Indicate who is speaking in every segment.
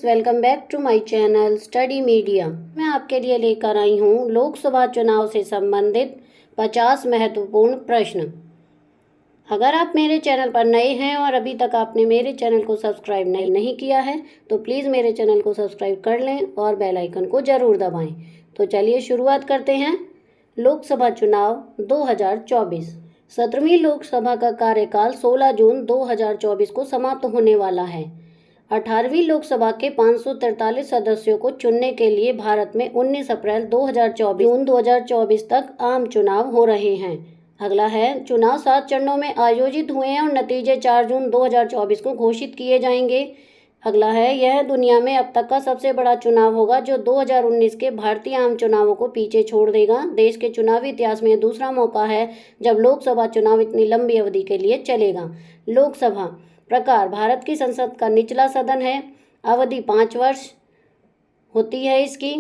Speaker 1: Guys, welcome back to my channel study media. मैं आपके लिए लेकर आई हूँ लोकसभा चुनाव से संबंधित 50 महत्वपूर्ण प्रश्न। अगर आप मेरे चैनल पर नए हैं और अभी तक आपने मेरे चैनल को सब्सक्राइब नहीं किया है तो प्लीज़ मेरे चैनल को सब्सक्राइब कर लें और बेल आइकन को ज़रूर दबाएं। तो चलिए शुरुआत करते हैं। लोकसभा चुनाव 2024। 17वीं लोकसभा का कार्यकाल 16 जून 2024 को समाप्त होने वाला है। 18वीं लोकसभा के 543 सदस्यों को चुनने के लिए भारत में 19 अप्रैल 2024 तक आम चुनाव हो रहे हैं। अगला है, चुनाव 7 चरणों में आयोजित हुए हैं और नतीजे 4 जून 2024 को घोषित किए जाएंगे। अगला है, यह दुनिया में अब तक का सबसे बड़ा चुनाव होगा जो 2019 के भारतीय आम चुनावों को पीछे छोड़ देगा। देश के चुनावी इतिहास में दूसरा मौका है जब लोकसभा चुनाव इतनी लंबी अवधि के लिए चलेगा। लोकसभा प्रकार, भारत की संसद का निचला सदन है। अवधि 5 वर्ष होती है। इसकी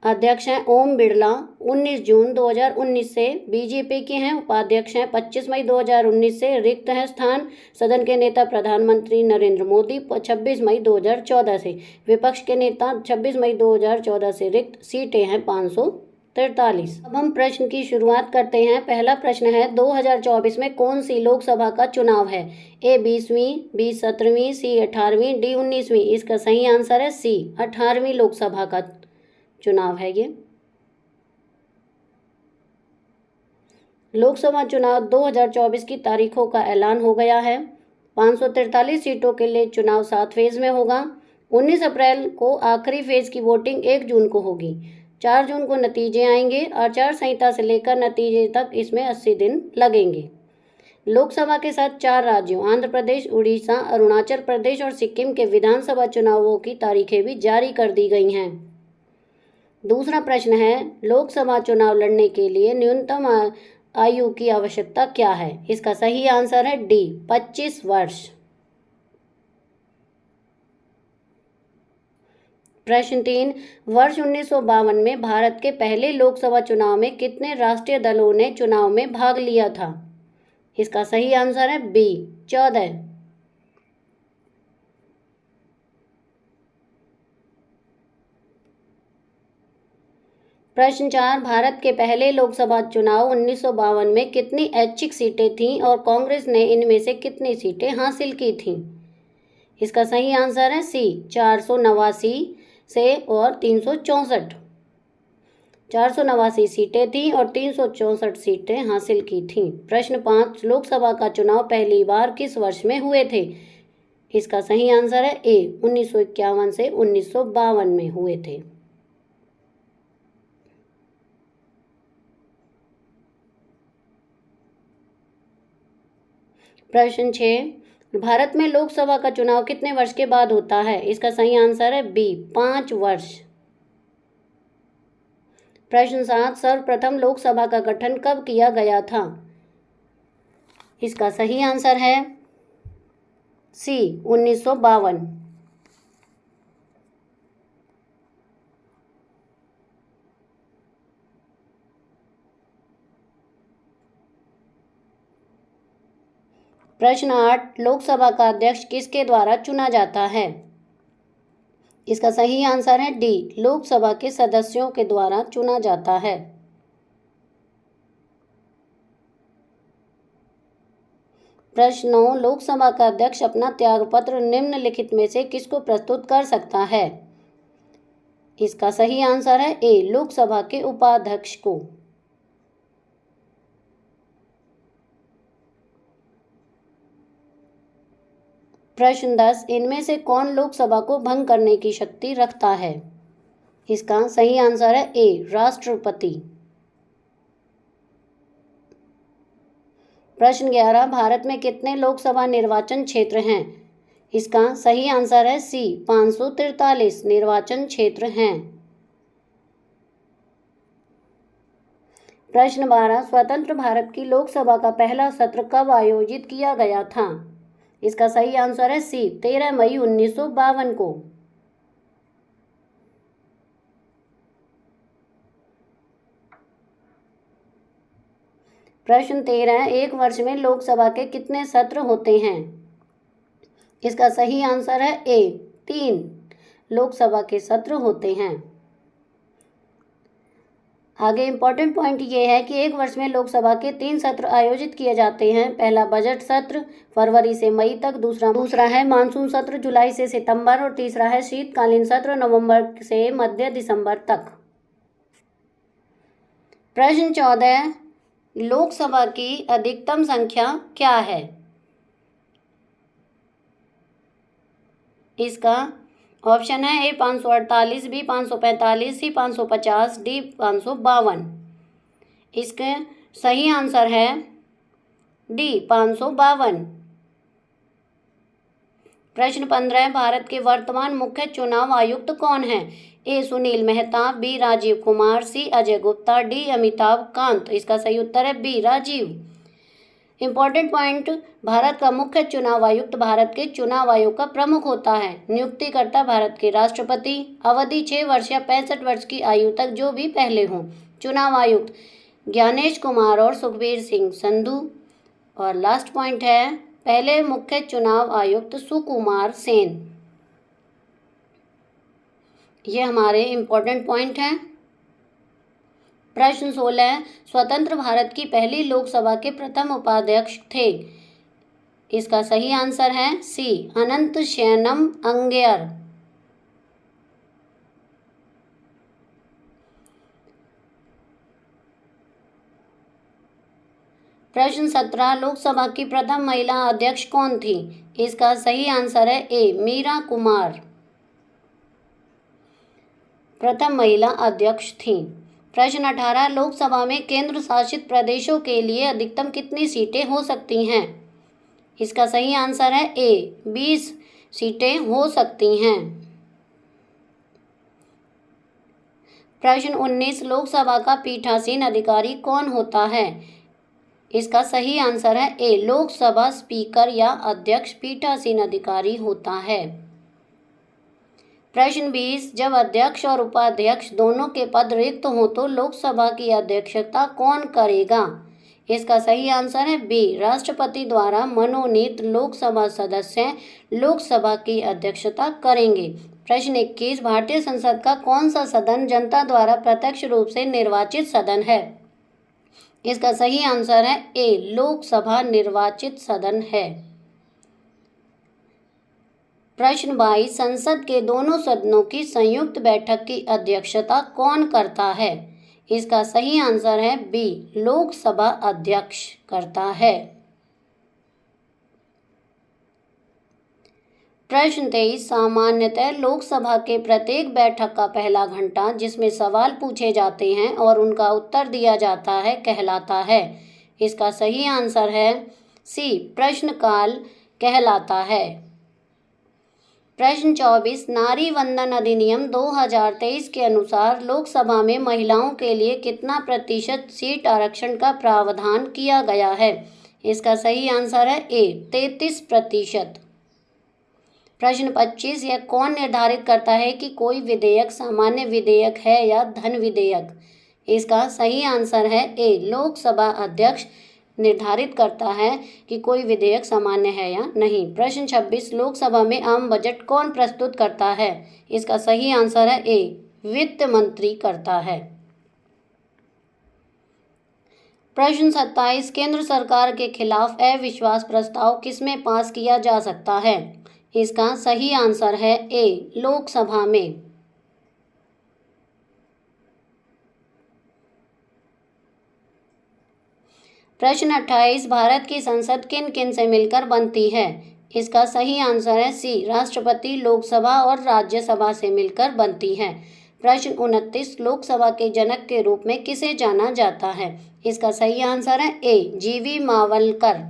Speaker 1: अध्यक्ष हैं ओम बिरला, 19 जून 2019 से बीजेपी के हैं। उपाध्यक्ष हैं 25 मई 2019 से। रिक्त है स्थान, सदन के नेता प्रधानमंत्री नरेंद्र मोदी 26 मई 2014 से। विपक्ष के नेता 26 मई 2014 से रिक्त। सीटें हैं 543। अब हम प्रश्न की शुरुआत करते हैं। पहला प्रश्न है, 2024 में कौन सी लोकसभा का चुनाव है? ए 20वीं, बी 17वीं, सी 18वीं, डी 19वीं। इसका सही आंसर है सी, 18वीं लोकसभा का चुनाव है ये। लोकसभा चुनाव 2024 की तारीखों का ऐलान हो गया है। 543 सीटों के लिए चुनाव 7 फेज में होगा। 19 अप्रैल को आखिरी फेज की वोटिंग 1 जून को होगी। 4 जून को नतीजे आएंगे। आचार संहिता से लेकर नतीजे तक इसमें 80 दिन लगेंगे। लोकसभा के साथ 4 राज्यों आंध्र प्रदेश, उड़ीसा, अरुणाचल प्रदेश और सिक्किम के विधानसभा चुनावों की तारीखें भी जारी कर दी गई हैं। दूसरा प्रश्न है, लोकसभा चुनाव लड़ने के लिए न्यूनतम आयु की आवश्यकता क्या है? इसका सही आंसर है डी, 25 वर्ष। प्रश्न 3, वर्ष 1952 में भारत के पहले लोकसभा चुनाव में कितने राष्ट्रीय दलों ने चुनाव में भाग लिया था? इसका सही आंसर है बी, 14। प्रश्न 4, भारत के पहले लोकसभा चुनाव 1952 में कितनी ऐच्छिक सीटें थीं और कांग्रेस ने इनमें से कितनी सीटें हासिल की थीं? इसका सही आंसर है सी, 489 से और 364। 489 सीटें थीं और 364 सीटें हासिल की थीं। प्रश्न 5, लोकसभा का चुनाव पहली बार किस वर्ष में हुए थे? इसका सही आंसर है ए, 1951 से 1952 में हुए थे। प्रश्न 6, भारत में लोकसभा का चुनाव कितने वर्ष के बाद होता है? इसका सही आंसर है बी, 5 वर्ष। प्रश्न 7, सर्वप्रथम लोकसभा का गठन कब किया गया था? इसका सही आंसर है सी, 1952। प्रश्न 8, लोकसभा का अध्यक्ष किसके द्वारा चुना जाता है? इसका सही आंसर है डी, लोकसभा के सदस्यों के द्वारा चुना जाता है। प्रश्न 9, लोकसभा का अध्यक्ष अपना त्यागपत्र निम्नलिखित में से किसको प्रस्तुत कर सकता है? इसका सही आंसर है ए, लोकसभा के उपाध्यक्ष को। प्रश्न 10, इनमें से कौन लोकसभा को भंग करने की शक्ति रखता है? इसका सही आंसर है ए, राष्ट्रपति। प्रश्न 11, भारत में कितने लोकसभा निर्वाचन क्षेत्र हैं? इसका सही आंसर है सी, 543 निर्वाचन क्षेत्र हैं। प्रश्न 12, स्वतंत्र भारत की लोकसभा का पहला सत्र कब आयोजित किया गया था? इसका सही आंसर है सी, 13 मई 1952 को। प्रश्न 13, एक वर्ष में लोकसभा के कितने सत्र होते हैं? इसका सही आंसर है ए, 3। लोकसभा के सत्र होते हैं। आगे इम्पोर्टेंट पॉइंट ये है कि एक वर्ष में लोकसभा के 3 सत्र आयोजित किए जाते हैं। पहला बजट सत्र फरवरी से मई तक, दूसरा है मानसून सत्र जुलाई से सितंबर और तीसरा है शीतकालीन सत्र नवंबर से मध्य दिसंबर तक। प्रश्न 14, लोकसभा की अधिकतम संख्या क्या है? इसका ऑप्शन है ए 548, बी 545, सी 550, डी 552। इसका सही आंसर है डी 552। प्रश्न 15, भारत के वर्तमान मुख्य चुनाव आयुक्त कौन है? A Sunil Mehta, B Rajiv Kumar, C Ajay Gupta, D Amitabh Kant. इसका सही उत्तर है B Rajiv. Important point, Bharat का मुख्य चुनाव आयुक्त भारत के चुनाव आयोग का प्रमुख होता है। नियुक्तिकर्ता भारत के राष्ट्रपति। अवधि 6 वर्ष या 65 वर्ष की आयु तक जो भी पहले हों। चुनाव आयुक्त ज्ञानेश कुमार और सुखबीर सिंह संधू। और लास्ट पॉइंट है, पहले मुख्य चुनाव आयुक्त सुकुमार सेन। ये हमारे इंपॉर्टेंट पॉइंट हैं। प्रश्न 16, स्वतंत्र भारत की पहली लोकसभा के प्रथम उपाध्यक्ष थे। इसका सही आंसर है सी अनंत शयनम अंगेयर। प्रश्न 17, लोकसभा की प्रथम महिला अध्यक्ष कौन थी? इसका सही आंसर है ए मीरा कुमार, प्रथम महिला अध्यक्ष थी। प्रश्न 18, लोकसभा में केंद्र शासित प्रदेशों के लिए अधिकतम कितनी सीटें हो सकती हैं? इसका सही आंसर है ए 20 सीटें हो सकती हैं। प्रश्न 19, लोकसभा का पीठासीन अधिकारी कौन होता है? इसका सही आंसर है ए लोकसभा स्पीकर या अध्यक्ष पीठासीन अधिकारी होता है। प्रश्न 20, जब अध्यक्ष और उपाध्यक्ष दोनों के पद रिक्त हों तो लोकसभा की अध्यक्षता कौन करेगा? इसका सही आंसर है बी राष्ट्रपति द्वारा मनोनीत लोकसभा सदस्य लोकसभा की अध्यक्षता करेंगे। प्रश्न 21, भारतीय संसद का कौन सा सदन जनता द्वारा प्रत्यक्ष रूप से निर्वाचित सदन है? इसका सही आंसर है ए लोकसभा निर्वाचित सदन है। प्रश्न 22, संसद के दोनों सदनों की संयुक्त बैठक की अध्यक्षता कौन करता है? इसका सही आंसर है बी लोकसभा अध्यक्ष करता है। प्रश्न 23, सामान्यतः लोकसभा के प्रत्येक बैठक का पहला घंटा जिसमें सवाल पूछे जाते हैं और उनका उत्तर दिया जाता है कहलाता है। इसका सही आंसर है सी प्रश्नकाल कहलाता है। प्रश्न 24, नारी वंदन अधिनियम 2023 के अनुसार लोकसभा में महिलाओं के लिए कितना प्रतिशत सीट आरक्षण का प्रावधान किया गया है? इसका सही आंसर है ए 33%। प्रश्न 25, यह कौन निर्धारित करता है कि कोई विधेयक सामान्य विधेयक है या धन विधेयक? इसका सही आंसर है ए लोकसभा अध्यक्ष निर्धारित करता है कि कोई विधेयक सामान्य है या नहीं। प्रश्न 26, लोकसभा में आम बजट कौन प्रस्तुत करता है? इसका सही आंसर है ए वित्त मंत्री करता है। प्रश्न 27, केंद्र सरकार के खिलाफ अविश्वास प्रस्ताव किसमें पास किया जा सकता है? इसका सही आंसर है ए लोकसभा में। प्रश्न 28, भारत की संसद किन किन से मिलकर बनती है? इसका सही आंसर है सी राष्ट्रपति, लोकसभा और राज्यसभा से मिलकर बनती है। प्रश्न 29, लोकसभा के जनक के रूप में किसे जाना जाता है? इसका सही आंसर है ए जीवी मावलकर।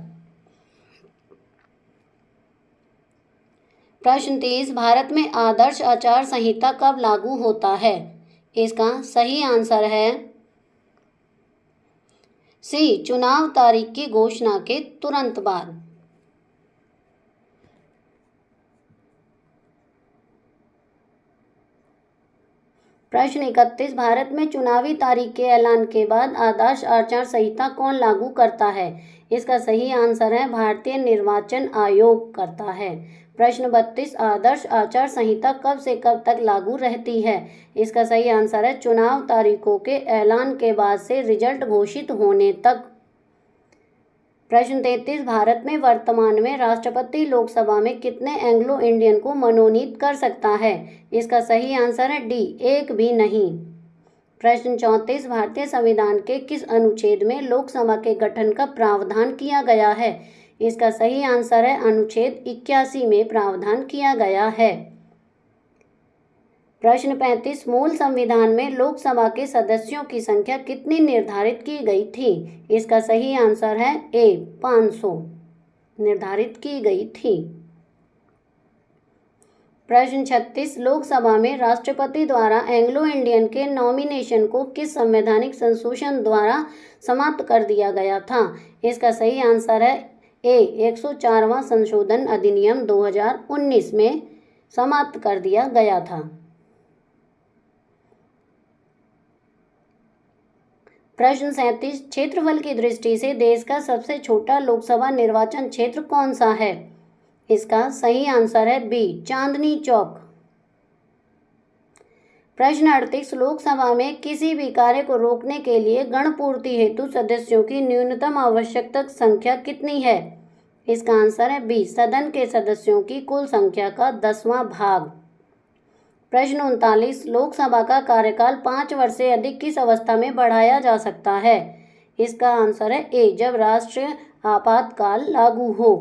Speaker 1: प्रश्न 30, भारत में आदर्श आचार संहिता कब लागू होता है? इसका सही आंसर है सी चुनाव तारीख की घोषणा के तुरंत बाद। प्रश्न 31, भारत में चुनावी तारीख के ऐलान के बाद आदर्श आचार संहिता कौन लागू करता है? इसका सही आंसर है भारतीय निर्वाचन आयोग करता है। प्रश्न 32, आदर्श आचार संहिता कब से कब तक लागू रहती है? इसका सही आंसर है चुनाव तारीखों के ऐलान के बाद से रिजल्ट घोषित होने तक। प्रश्न 33, भारत में वर्तमान में राष्ट्रपति लोकसभा में कितने एंग्लो इंडियन को मनोनीत कर सकता है? इसका सही आंसर है डी, एक भी नहीं। प्रश्न 34, भारतीय संविधान के किस अनुच्छेद में लोकसभा के गठन का प्रावधान किया गया है? इसका सही आंसर है अनुच्छेद 81 में प्रावधान किया गया है। प्रश्न 35, मूल संविधान में लोकसभा के सदस्यों की संख्या कितनी निर्धारित की गई थी? इसका सही आंसर है ए, 500 निर्धारित की गई थी। प्रश्न 36, लोकसभा में राष्ट्रपति द्वारा एंग्लो इंडियन के नॉमिनेशन को किस संवैधानिक संशोधन द्वारा समाप्त कर दिया गया था? इसका सही आंसर है ए, 104वां संशोधन अधिनियम 2019 में समाप्त कर दिया गया था। प्रश्न 37, क्षेत्रफल की दृष्टि से देश का सबसे छोटा लोकसभा निर्वाचन क्षेत्र कौन सा है? इसका सही आंसर है बी, चांदनी चौक। प्रश्न 38, लोकसभा में किसी भी कार्य को रोकने के लिए गणपूर्ति हेतु सदस्यों की न्यूनतम आवश्यकता संख्या कितनी है? इसका आंसर है बी, सदन के सदस्यों की कुल संख्या का 10वां भाग। प्रश्न 39, लोकसभा का कार्यकाल 5 वर्ष से अधिक किस अवस्था में बढ़ाया जा सकता है? इसका आंसर है ए, जब राष्ट्रीय आपातकाल लागू हो।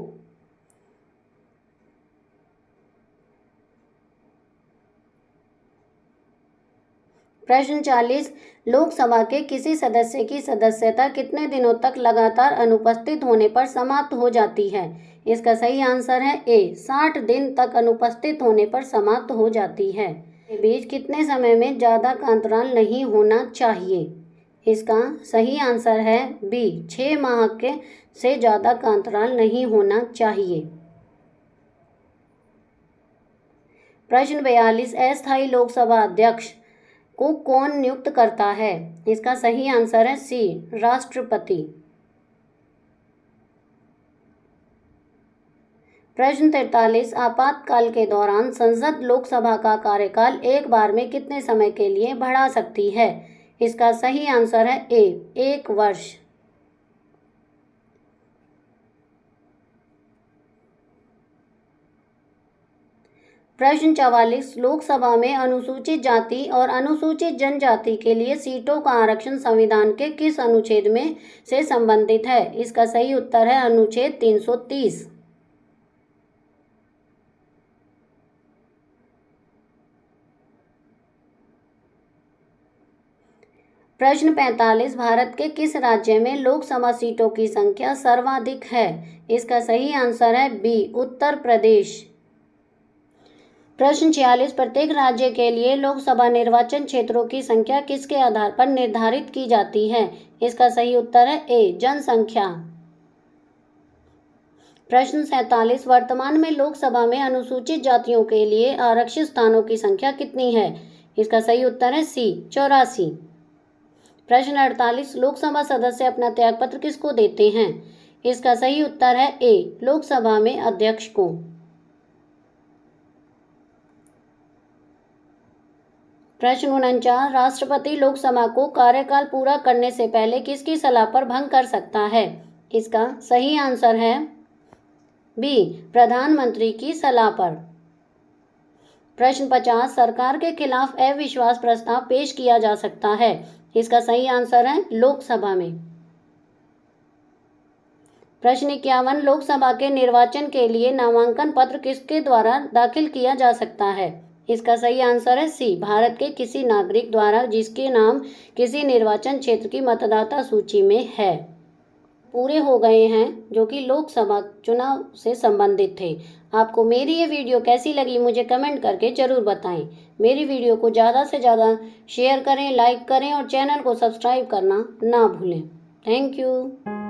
Speaker 1: प्रश्न 40, लोकसभा के किसी सदस्य की सदस्यता कितने दिनों तक लगातार अनुपस्थित होने पर समाप्त हो जाती है? इसका सही आंसर है ए, 60 दिन तक अनुपस्थित होने पर समाप्त हो जाती है। के बीच कितने समय में ज़्यादा का अंतराल नहीं होना चाहिए? इसका सही आंसर है बी, 6 माह के से ज़्यादा का अंतराल नहीं होना चाहिए। प्रश्न 42, अस्थायी लोकसभा अध्यक्ष को कौन नियुक्त करता है? इसका सही आंसर है सी, राष्ट्रपति। प्रश्न 43, आपातकाल के दौरान संसद लोकसभा का कार्यकाल एक बार में कितने समय के लिए बढ़ा सकती है? इसका सही आंसर है ए, 1 वर्ष। प्रश्न 44, लोकसभा में अनुसूचित जाति और अनुसूचित जनजाति के लिए सीटों का आरक्षण संविधान के किस अनुच्छेद में से संबंधित है? इसका सही उत्तर है अनुच्छेद 330। प्रश्न 45, भारत के किस राज्य में लोकसभा सीटों की संख्या सर्वाधिक है? इसका सही आंसर है बी, उत्तर प्रदेश। प्रश्न 46, प्रत्येक राज्य के लिए लोकसभा निर्वाचन क्षेत्रों की संख्या किसके आधार पर निर्धारित की जाती है? इसका सही उत्तर है ए, जनसंख्या। प्रश्न 47, वर्तमान में लोकसभा में अनुसूचित जातियों के लिए आरक्षित स्थानों की संख्या कितनी है? इसका सही उत्तर है सी, 84। प्रश्न 48, लोकसभा सदस्य अपना त्यागपत्र किसको देते हैं? इसका सही उत्तर है ए, लोकसभा में अध्यक्ष को। प्रश्न 49, राष्ट्रपति लोकसभा को कार्यकाल पूरा करने से पहले किसकी सलाह पर भंग कर सकता है? इसका सही आंसर है बी, प्रधानमंत्री की सलाह पर। प्रश्न 50, सरकार के खिलाफ अविश्वास प्रस्ताव पेश किया जा सकता है। इसका सही आंसर है लोकसभा में। प्रश्न 51, लोकसभा के निर्वाचन के लिए नामांकन पत्र किसके द्वारा दाखिल किया जा सकता है? इसका सही आंसर है सी, भारत के किसी नागरिक द्वारा जिसके नाम किसी निर्वाचन क्षेत्र की मतदाता सूची में है। पूरे हो गए हैं जो कि लोकसभा चुनाव से संबंधित थे। आपको मेरी ये वीडियो कैसी लगी मुझे कमेंट करके ज़रूर बताएं। मेरी वीडियो को ज़्यादा से ज़्यादा शेयर करें, लाइक करें और चैनल को सब्सक्राइब करना ना भूलें। Thank you.